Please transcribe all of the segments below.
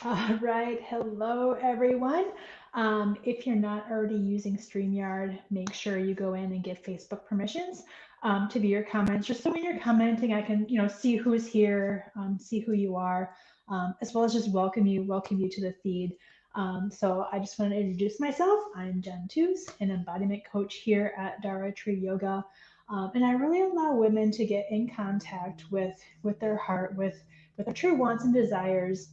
All right. Hello, everyone. If you're not already using StreamYard, make sure you go in and give Facebook permissions to view your comments, just so when you're commenting, I can, see who's here, see who you are, as well as just welcome you to the feed. So I just want to introduce myself. I'm Jen Tooze, an embodiment coach here at Dara Tree Yoga. And I really allow women to get in contact with their heart, with their true wants and desires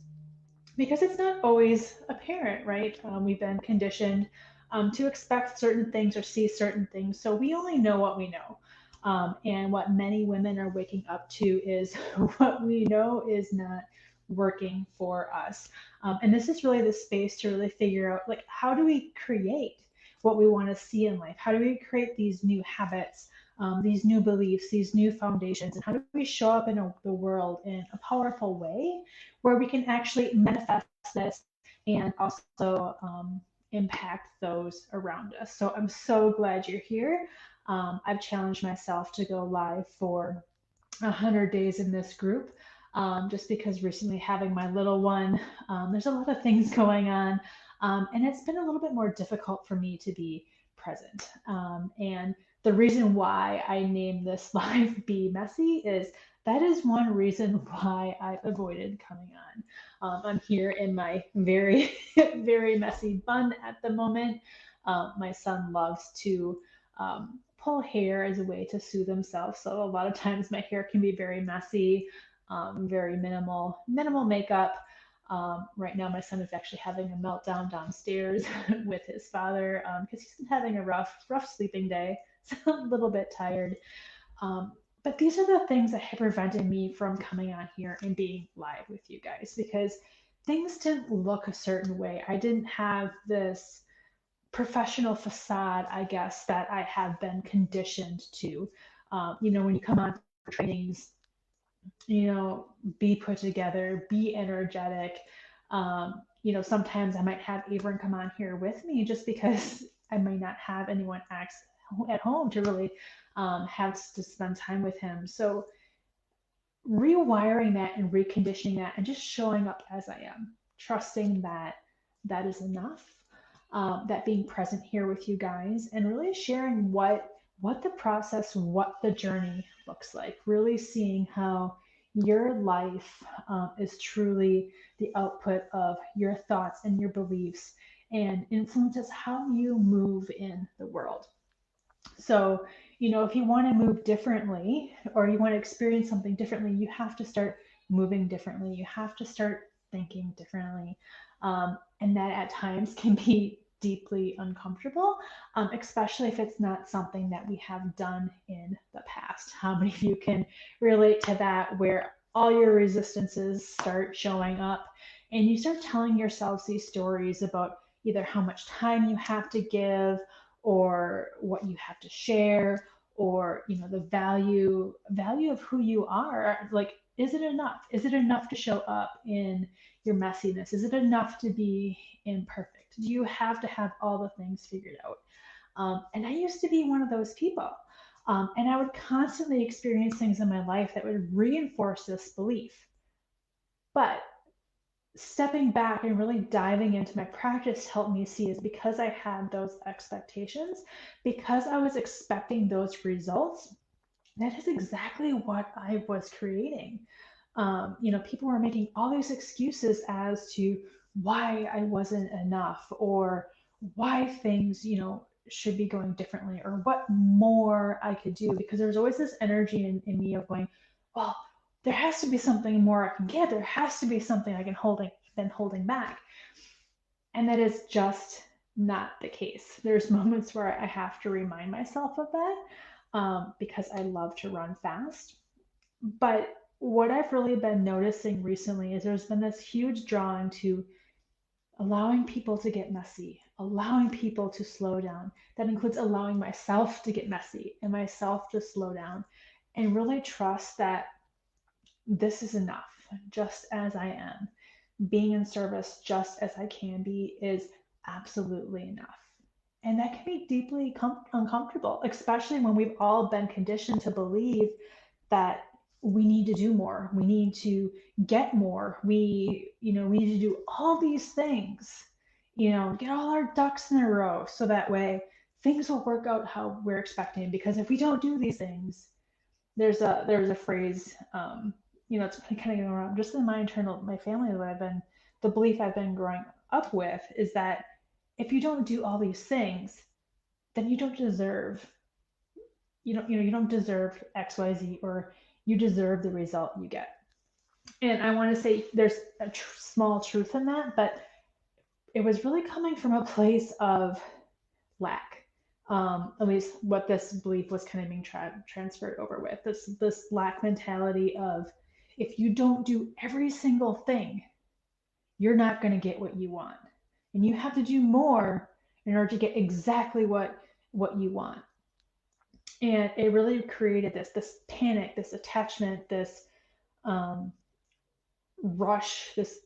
because it's not always apparent, right? We've been conditioned to expect certain things or see certain things. So we only know what we know. And what many women are waking up to is what we know is not working for us. And this is really the space to really figure out, like, how do we create what we want to see in life? How do we create these new habits, these new beliefs, these new foundations? And how do we show up in the world in a powerful way where we can actually manifest this and also impact those around us. So I'm so glad you're here. I've challenged myself to go live for 100 days in this group. Just because recently having my little one, there's a lot of things going on, and it's been a little bit more difficult for me to be present. And the reason why I named this live Be Messy is that is one reason why I've avoided coming on. I'm here in my very, very messy bun at the moment. My son loves to pull hair as a way to soothe himself. So a lot of times my hair can be very messy, very minimal makeup. Right now, my son is actually having a meltdown downstairs with his father because he's been having a rough sleeping day. So a little bit tired. But these are the things that have prevented me from coming on here and being live with you guys because things didn't look a certain way. I didn't have this professional facade, I guess, that I have been conditioned to. When you come on for trainings, be put together, be energetic. Sometimes I might have Avern come on here with me just because I might not have anyone at home to really have to spend time with him. So rewiring that and reconditioning that and just showing up as I am, trusting that that is enough, that being present here with you guys and really sharing what the process, what the journey looks like, really seeing how your life is truly the output of your thoughts and your beliefs and influences how you move in the world. So, if you want to move differently or you want to experience something differently, you have to start moving differently. You have to start thinking differently. And that at times can be deeply uncomfortable, especially if it's not something that we have done in the past. How many of you can relate to that where all your resistances start showing up and you start telling yourselves these stories about either how much time you have to give or what you have to share or the value of who you are, like, is it enough to show up in your messiness? Is it enough to be imperfect? Do you have to have all the things figured out? And I used to be one of those people, and I would constantly experience things in my life that would reinforce this belief. But stepping back and really diving into my practice helped me see is because I had those expectations, because I was expecting those results, that is exactly what I was creating. People were making all these excuses as to why I wasn't enough or why things, should be going differently or what more I could do because there's always this energy in me of going, well, there has to be something more I can get. There has to be something I can holding back. And that is just not the case. There's moments where I have to remind myself of that because I love to run fast. But what I've really been noticing recently is there's been this huge drawing to allowing people to get messy, allowing people to slow down. That includes allowing myself to get messy and myself to slow down and really trust that this is enough, just as I am. Being in service just as I can be is absolutely enough. And that can be deeply uncomfortable, especially when we've all been conditioned to believe that we need to do more. We need to get more. We need to do all these things, get all our ducks in a row so that way things will work out how we're expecting. Because if we don't do these things, there's a phrase, it's kind of going around just in my family, the belief I've been growing up with is that if you don't do all these things, then you don't deserve XYZ, or you deserve the result you get. And I want to say there's a small truth in that, but it was really coming from a place of lack. At least what this belief was kind of being transferred over with, this lack mentality of, if you don't do every single thing, you're not going to get what you want, and you have to do more in order to get exactly what you want. And it really created this panic, this attachment, this um, rush, this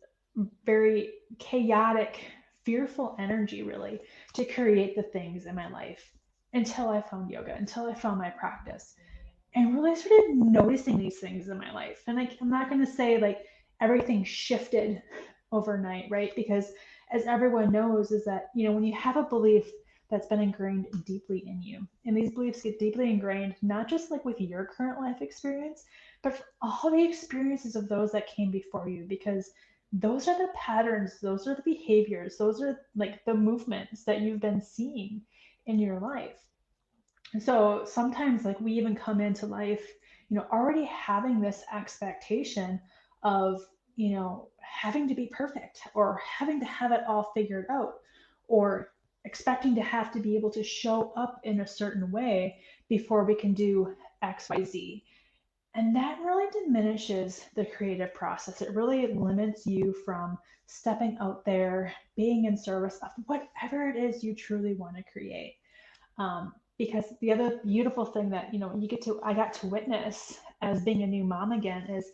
very chaotic, fearful energy, really, to create the things in my life, until I found yoga, until I found my practice, and really started noticing these things in my life. And I'm not going to say like everything shifted overnight, right? Because as everyone knows, is that, when you have a belief that's been ingrained deeply in you, and these beliefs get deeply ingrained, not just like with your current life experience, but all the experiences of those that came before you, because those are the patterns, those are the behaviors, those are like the movements that you've been seeing in your life. And so sometimes, like, we even come into life, already having this expectation of, having to be perfect, or having to have it all figured out, or expecting to have to be able to show up in a certain way before we can do XYZ. And that really diminishes the creative process. It really limits you from stepping out there, being in service of whatever it is you truly want to create. Because the other beautiful thing that I got to witness as being a new mom again is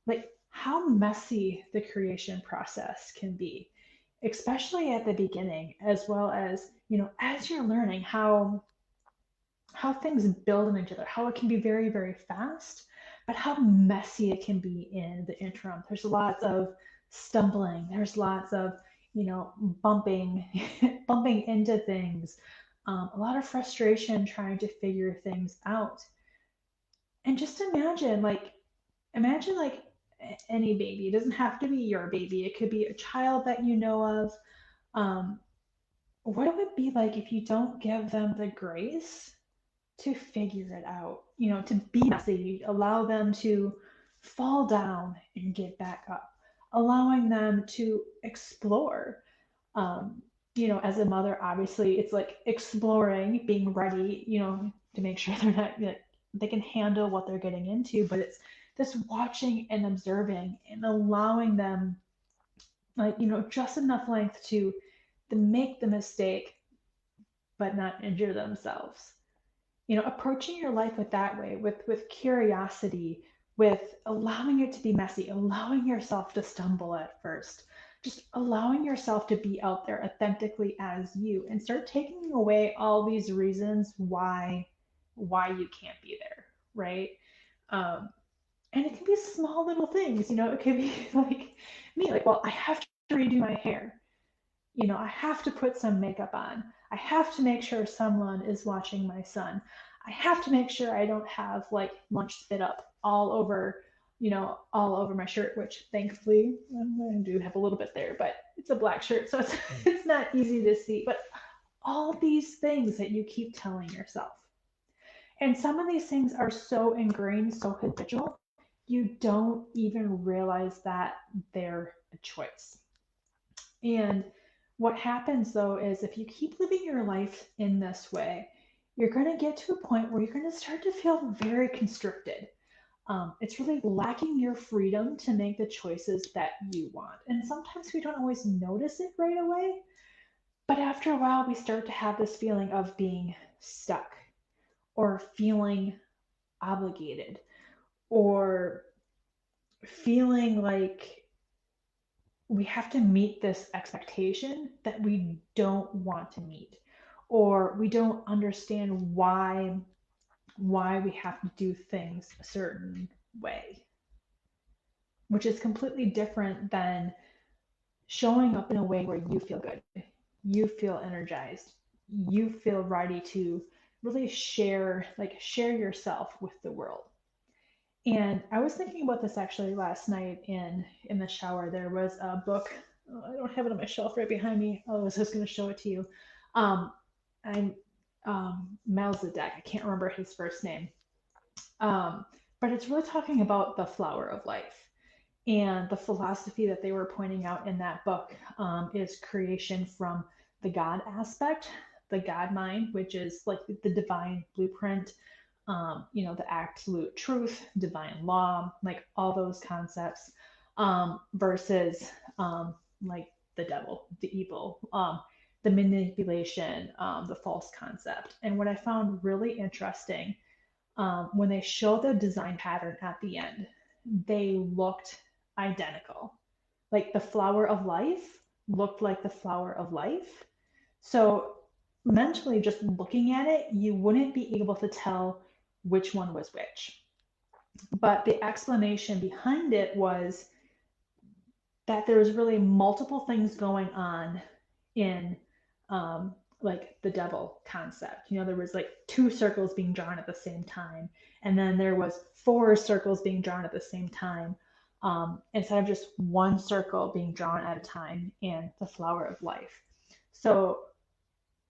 like how messy the creation process can be, especially at the beginning, as well as as you're learning how things build on each other, how it can be very, very fast, but how messy it can be in the interim. There's lots of stumbling. There's lots of, bumping, bumping into things. A lot of frustration trying to figure things out. And just imagine like any baby. It doesn't have to be your baby. It could be a child that you know of. Um, what it would be like if you don't give them the grace to figure it out, to be messy, allow them to fall down and get back up, allowing them to explore. As a mother, obviously, it's like exploring, being ready, to make sure they're not, they can handle what they're getting into, but it's this watching and observing and allowing them, like, just enough length to make the mistake, but not injure themselves. Approaching your life with that way, with curiosity, with allowing it to be messy, allowing yourself to stumble at first, just allowing yourself to be out there authentically as you, and start taking away all these reasons why you can't be there, right? um, and it can be small little things. It could be like me, like, well, I have to redo my hair. I have to put some makeup on. I have to make sure someone is watching my son. I have to make sure I don't have like lunch spit up all over my shirt, which thankfully I do have a little bit there, but it's a black shirt, so it's not easy to see. But all these things that you keep telling yourself. And some of these things are so ingrained, so habitual, you don't even realize that they're a choice. And what happens though is, if you keep living your life in this way, you're going to get to a point where you're going to start to feel very constricted. It's really lacking your freedom to make the choices that you want. And sometimes we don't always notice it right away, but after a while, we start to have this feeling of being stuck, or feeling obligated, or feeling like we have to meet this expectation that we don't want to meet, or we don't understand why we have to do things a certain way, which is completely different than showing up in a way where you feel good, you feel energized, you feel ready to really share yourself with the world. And I was thinking about this actually last night in the shower. There was a book. Oh, I don't have it on my shelf right behind me. I was just going to show it to you. Um, I'm Melzadek. I can't remember his first name. Um, but it's really talking about the flower of life. And the philosophy that they were pointing out in that book is creation from the God aspect, the God mind, which is like the divine blueprint, the absolute truth, divine law, like all those concepts, versus like the devil, the evil, the manipulation, the false concept. And what I found really interesting when they showed the design pattern at the end, they looked identical. Like the flower of life looked like the flower of life. So mentally, just looking at it, you wouldn't be able to tell which one was which. But the explanation behind it was that there's really multiple things going on in like the devil concept. There was like two circles being drawn at the same time, and then there was four circles being drawn at the same time, instead of just one circle being drawn at a time in the flower of life. So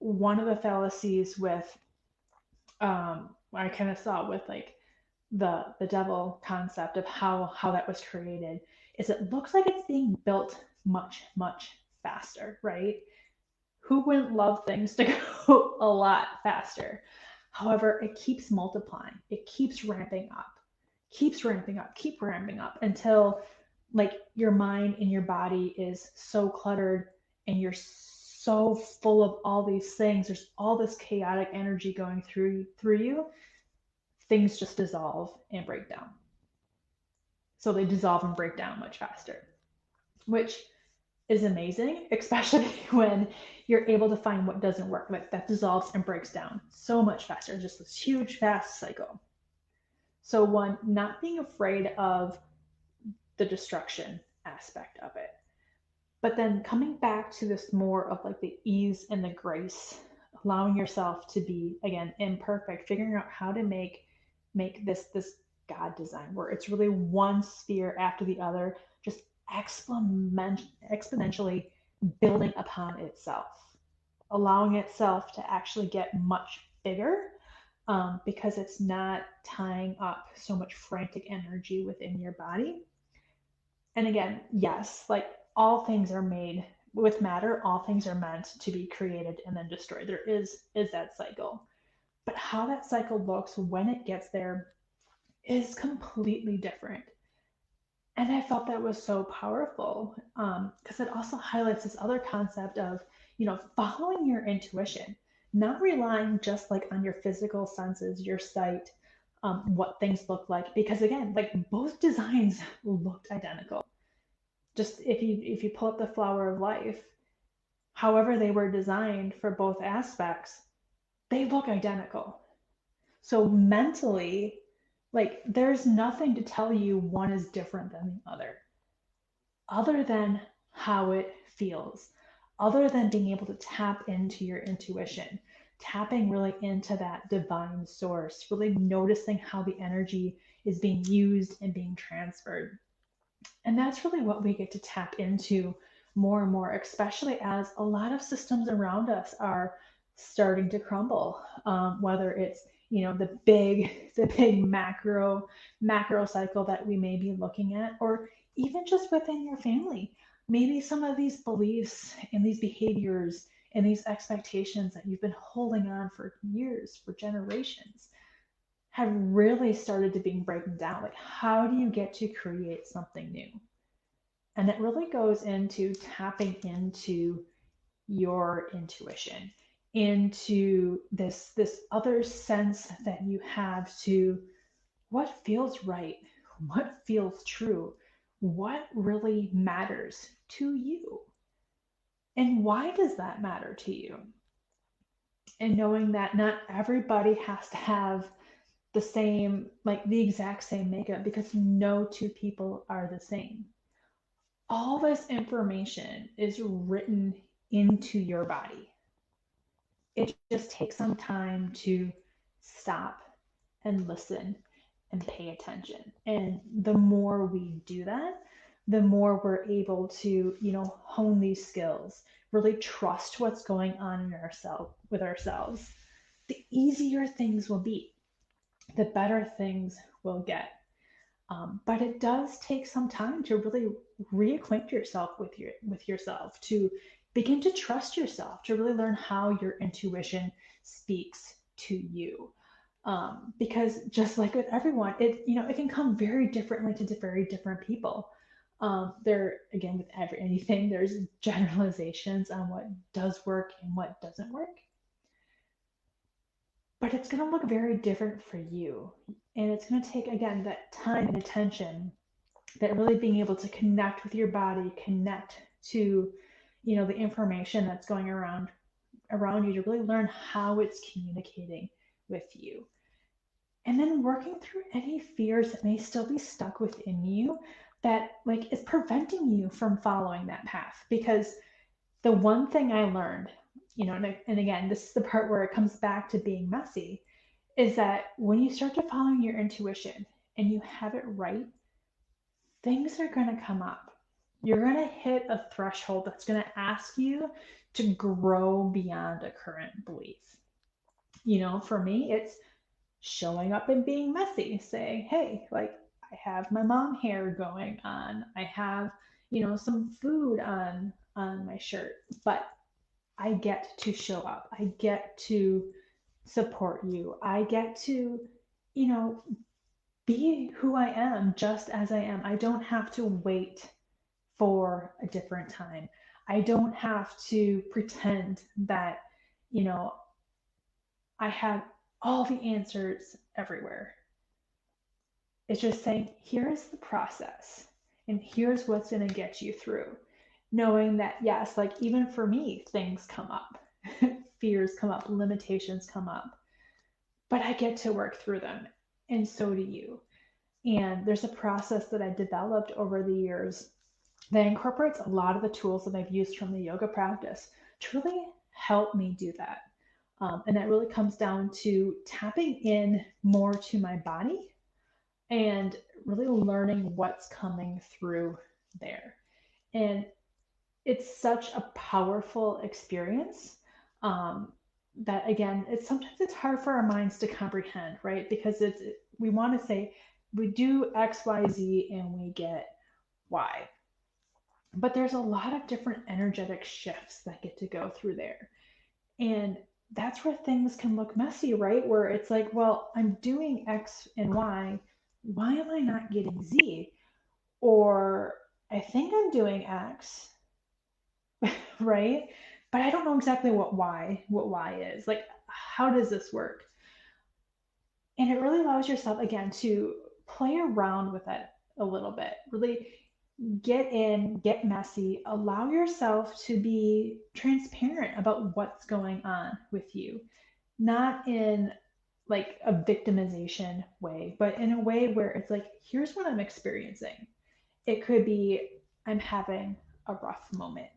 one of the fallacies with I kind of saw with like the devil concept of how that was created is it looks like it's being built much faster, right? Who wouldn't love things to go a lot faster? However, it keeps multiplying, it keeps ramping up, keep ramping up until like your mind and your body is so cluttered and you're so full of all these things. There's all this chaotic energy going through you. Things just dissolve and break down. So they dissolve and break down much faster, which is amazing, especially when you're able to find what doesn't work. Like that dissolves and breaks down so much faster, just this huge, fast cycle. So, one, not being afraid of the destruction aspect of it, but then coming back to this more of like the ease and the grace, allowing yourself to be again imperfect, figuring out how to make this God design where it's really one sphere after the other, just exponentially building upon itself, allowing itself to actually get much bigger, because it's not tying up so much frantic energy within your body. And again, yes, like all things are made with matter, all things are meant to be created and then destroyed. There is that cycle. But how that cycle looks when it gets there is completely different. And I felt that was so powerful, because it also highlights this other concept of, following your intuition, not relying just like on your physical senses, your sight, what things look like. Because again, like both designs looked identical. Just if you pull up the flower of life, however they were designed for both aspects, they look identical. So mentally, like there's nothing to tell you one is different than the other than how it feels, other than being able to tap into your intuition, tapping really into that divine source, really noticing how the energy is being used and being transferred. And that's really what we get to tap into more and more, especially as a lot of systems around us are starting to crumble. Whether it's the big macro cycle that we may be looking at, or even just within your family, maybe some of these beliefs and these behaviors and these expectations that you've been holding on for years, for generations, have really started to be breaking down. Like, how do you get to create something new? And it really goes into tapping into your intuition, into this other sense that you have to what feels right, what feels true, what really matters to you, and why does that matter to you? And knowing that not everybody has to have the same, like the exact same makeup, because no two people are the same. All this information is written into your body. It just takes some time to stop and listen and pay attention. And the more we do that, the more we're able to, hone these skills, really trust what's going on in ourselves with ourselves. The easier things will be, the better things will get. But it does take some time to really reacquaint yourself with yourself, to begin to trust yourself, to really learn how your intuition speaks to you. Because just like with everyone, it can come very differently to very different people. There again, with anything, there's generalizations on what does work and what doesn't work, but it's going to look very different for you. And it's going to take, again, that time and attention, that really being able to connect with your body, connect to, the information that's going around you, to really learn how it's communicating with you. And then working through any fears that may still be stuck within you, that like is preventing you from following that path. Because the one thing I learned, and again, this is the part where it comes back to being messy, is that when you start to follow your intuition and you have it right, things are going to come up. You're going to hit a threshold that's going to ask you to grow beyond a current belief. For me, it's showing up and being messy, saying, hey, like, I have my mom hair going on. I have, some food on my shirt, but I get to show up. I get to support you. I get to, you know, be who I am just as I am. I don't have to wait for a different time. I don't have to pretend that, you know, I have all the answers everywhere. It's just saying, here's the process and here's what's going to get you through. Knowing that, yes, like even for me, things come up, fears come up, limitations come up, but I get to work through them. And so do you. And there's a process that I developed over the years that incorporates a lot of the tools that I've used from the yoga practice to really help me do that. And that really comes down to tapping in more to my body and really learning what's coming through there. And it's such a powerful experience, that again, it's hard for our minds to comprehend, right? Because we want to say we do X, Y, Z, and we get Y. But there's a lot of different energetic shifts that get to go through there. And that's where things can look messy, right? Where it's like, well, I'm doing X and Y. Why am I not getting Z? Or I think I'm doing X, right? But I don't know exactly what Y is. Like, how does this work? And it really allows yourself, again, to play around with it a little bit. Really get in, get messy, allow yourself to be transparent about what's going on with you. Not in like a victimization way, but in a way where it's like, here's what I'm experiencing. It could be, I'm having a rough moment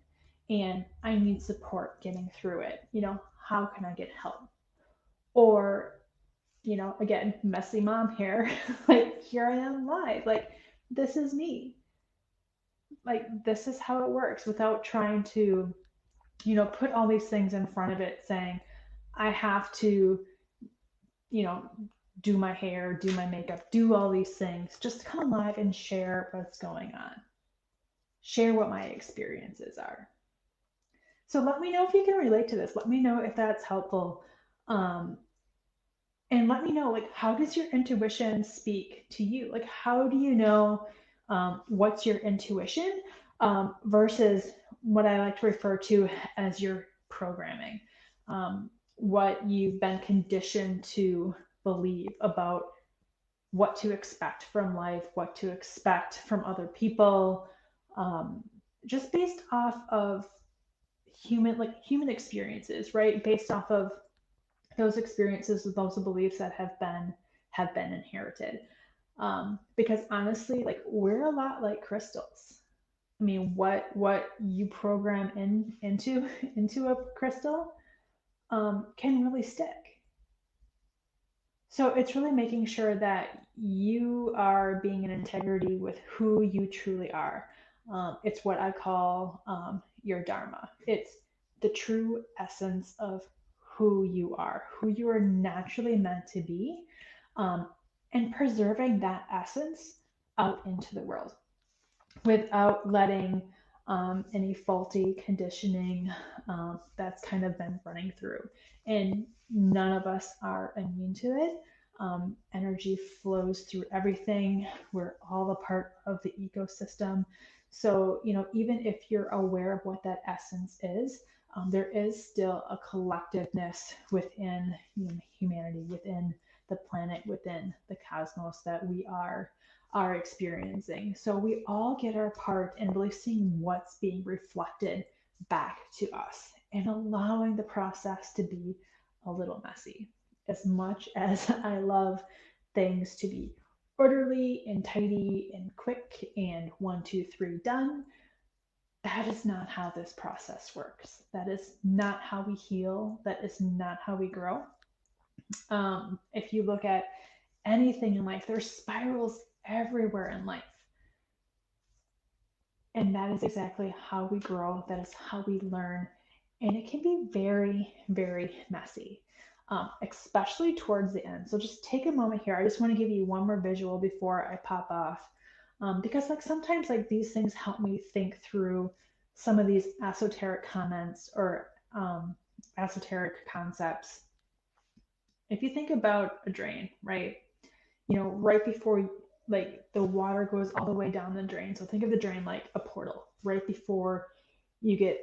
and I need support getting through it. How can I get help? Or, again, messy mom hair. Like, here I am live. Like, this is me. Like, this is how it works, without trying to, put all these things in front of it saying, I have to, you know, do my hair, do my makeup, do all these things. Just come live and share what's going on. Share what my experiences are. So let me know if you can relate to this. Let me know if that's helpful. Um, and let me know, like, how does your intuition speak to you? Like, how do you know what's your intuition versus what I like to refer to as your programming, what you've been conditioned to believe about what to expect from life, what to expect from other people, just based off of human experiences, right? Based off of those experiences, those beliefs that have been have been inherited. Because honestly, like we're a lot like crystals. I mean, what you program into into a crystal can really stick. So it's really making sure that you are being in integrity with who you truly are. It's what I call your dharma. It's the true essence of who you are naturally meant to be, um, and preserving that essence out into the world without letting any faulty conditioning that's kind of been running through. And none of us are immune to it. Energy flows through everything. We're all a part of the ecosystem. So, even if you're aware of what that essence is, there is still a collectiveness within humanity, within the planet, within the cosmos that we are experiencing. So we all get our part in really seeing what's being reflected back to us and allowing the process to be a little messy. As much as I love things to be orderly and tidy and quick and 1, 2, 3 done, that is not how this process works. That is not how we heal. That is not how we grow. If you look at anything in life, there's spirals everywhere in life. And that is exactly how we grow. That is how we learn. And it can be very, very messy, especially towards the end. So just take a moment here. I just want to give you one more visual before I pop off. Because like sometimes like these things help me think through some of these esoteric comments or esoteric concepts. If you think about a drain, right? Right before like the water goes all the way down the drain. So think of the drain like a portal right before you get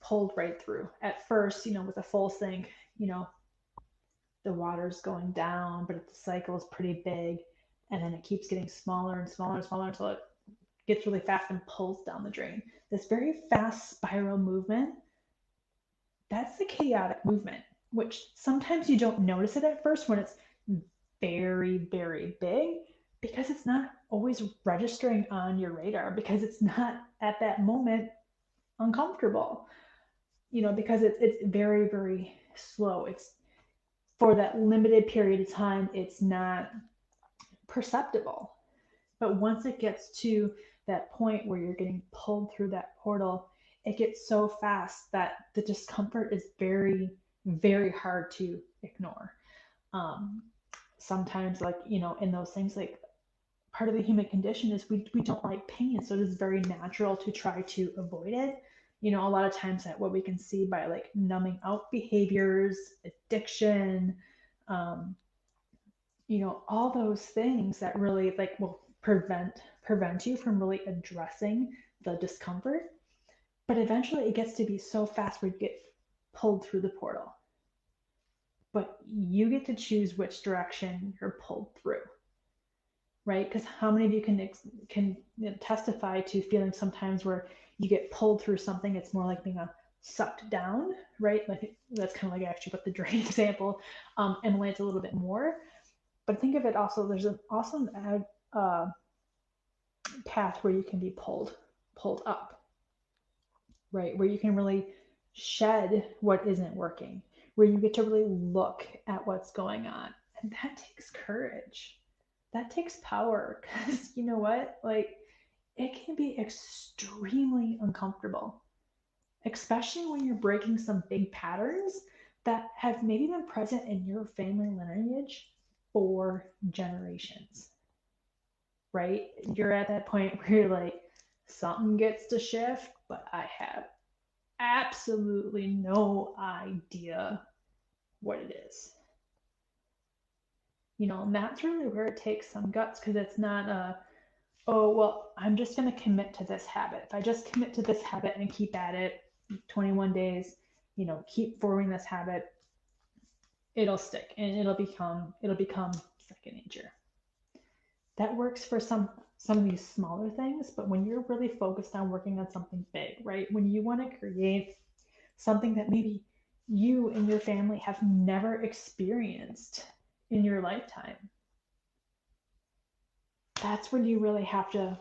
pulled right through. At first, with a full sink, the water's going down, but the cycle is pretty big. And then it keeps getting smaller and smaller and smaller until it gets really fast and pulls down the drain. This very fast spiral movement, that's the chaotic movement, which sometimes you don't notice it at first when it's very, very big because it's not always registering on your radar because it's not at that moment uncomfortable, because it's very, very slow. It's for that limited period of time, it's not perceptible. But once it gets to that point where you're getting pulled through that portal, it gets so fast that the discomfort is very, very hard to ignore. Um, Sometimes, like, in those things, like part of the human condition is we don't like pain. So it is very natural to try to avoid it. A lot of times that what we can see by like numbing out behaviors, addiction, um, all those things that really like will prevent you from really addressing the discomfort. But eventually it gets to be so fast where you get pulled through the portal. But you get to choose which direction you're pulled through, right? Because how many of you can testify to feeling sometimes where you get pulled through something? It's more like being sucked down, right? Like that's kind of like actually what the drain example, and lands a little bit more. But think of it also, there's an awesome path where you can be pulled up, right? Where you can really shed what isn't working, where you get to really look at what's going on. And that takes courage. That takes power because you know what? Like it can be extremely uncomfortable, especially when you're breaking some big patterns that have maybe been present in your family lineage for generations, right? You're at that point where you're like, something gets to shift, but I have absolutely no idea what it is. And that's really where it takes some guts because it's not oh, well, I'm just going to commit to this habit. If I just commit to this habit and keep at it 21 days, keep forming this habit, it'll stick and it'll become second nature. That works for some of these smaller things, but when you're really focused on working on something big, right? When you want to create something that maybe you and your family have never experienced in your lifetime, that's when you really have to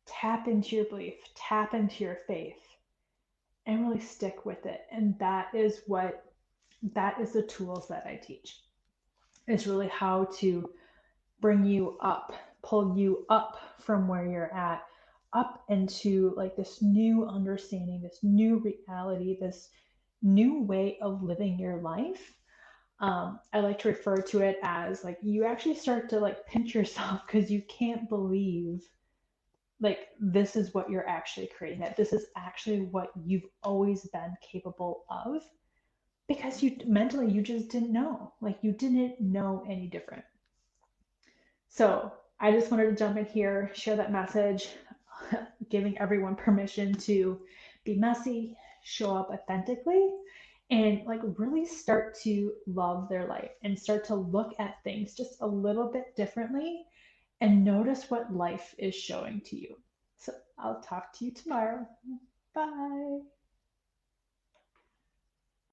tap into your belief, tap into your faith, and really stick with it. And that is the tools that I teach. Is really how to bring you up, pull you up from where you're at, up into like this new understanding, this new reality, this new way of living your life. I like to refer to it as like you actually start to like pinch yourself because you can't believe like this is what you're actually creating, that this is actually what you've always been capable of, because you mentally you just didn't know, like you didn't know any different. So I just wanted to jump in here, share that message, giving everyone permission to be messy, show up authentically, and like really start to love their life and start to look at things just a little bit differently and notice what life is showing to you. So I'll talk to you tomorrow. Bye.